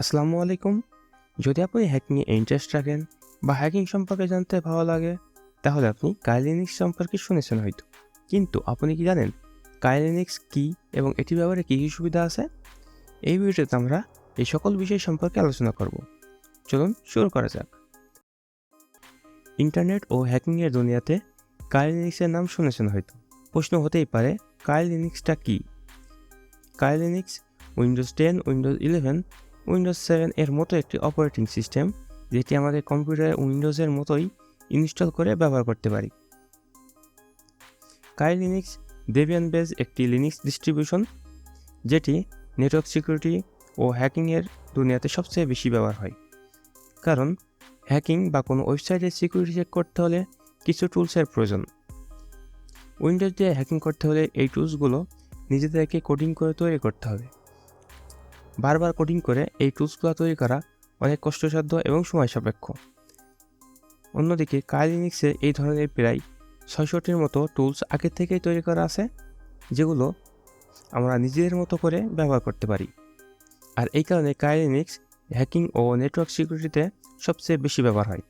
আসসালামু আলাইকুম। যদি আপনি হ্যাকিংয়ে ইন্টারেস্ট রাখেন বা হ্যাকিং সম্পর্কে জানতে ভালো লাগে, তাহলে আপনি কাইলিনিক্স সম্পর্কে শুনেছেন হয়তো। কিন্তু আপনি কি জানেন কাইলিনিক্স কী এবং এটি ব্যবহারে কী কী সুবিধা আছে? এই ভিডিওতে আমরা এই সকল বিষয় সম্পর্কে আলোচনা করব। চলুন শুরু করা যাক। ইন্টারনেট ও হ্যাকিংয়ের দুনিয়াতে কাইলিনিক্সের নাম শুনেছেন হয়তো। প্রশ্ন হতেই পারে, কাইলিনিক্সটা কী? কাইলিনিক্স উইন্ডোজ 10, উইন্ডোজ 11, উইন্ডোজ 7 এর মতো একটি অপারেটিং সিস্টেম, যেটি আমাদের কম্পিউটারে উইন্ডোজের মতোই ইনস্টল করে ব্যবহার করতে পারি। কাইলিনিক্স ডেবিয়ান-বেসড একটি লিনাক্স ডিস্ট্রিবিউশন, যেটি নেটওয়ার্ক সিকিউরিটি ও হ্যাকিংয়ের দুনিয়াতে সবচেয়ে বেশি ব্যবহার হয়। কারণ হ্যাকিং বা কোনো ওয়েবসাইটের সিকিউরিটি চেক করতে হলে কিছু টুলসের প্রয়োজন। উইন্ডোজ দিয়ে হ্যাকিং করতে হলে এই টুলসগুলো নিজেদেরকে কোডিং করে তৈরি করতে হবে। বারবার কোডিং করে এই টুলসগুলো তৈরি করা অনেক কষ্টসাধ্য এবং সময় সাপেক্ষ। অন্যদিকে কাইলিনিক্সে এই ধরনের প্রায় 600টির মতো টুলস আগে থেকেই তৈরি করা আছে, যেগুলো আমরা নিজেদের মতো করে ব্যবহার করতে পারি। আর এই কারণে কাইলিনিক্স হ্যাকিং ও নেটওয়ার্ক সিকিউরিটিতে সবচেয়ে বেশি ব্যবহার হয়।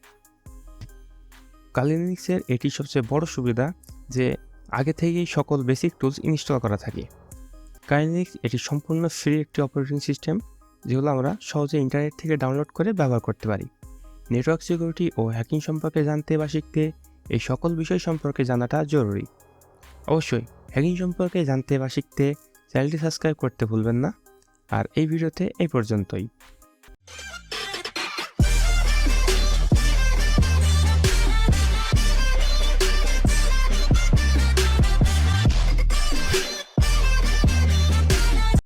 কাইলিনিক্সের এটি সবচেয়ে বড় সুবিধা যে আগে থেকেই সকল বেসিক টুলস ইনস্টল করা থাকে। কাইলিনিক্স এটি সম্পূর্ণ ফ্রি একটি অপারেটিং সিস্টেম, যেগুলো আমরা সহজে ইন্টারনেট থেকে ডাউনলোড করে ব্যবহার করতে পারি। নেটওয়ার্ক সিকিউরিটি ও হ্যাকিং সম্পর্কে জানতে বা শিখতে এই সকল বিষয় সম্পর্কে জানাটা জরুরি। অবশ্যই হ্যাকিং সম্পর্কে জানতে বা শিখতে চ্যানেলটি সাবস্ক্রাইব করতে ভুলবেন না। আর এই ভিডিওতে এই পর্যন্তই।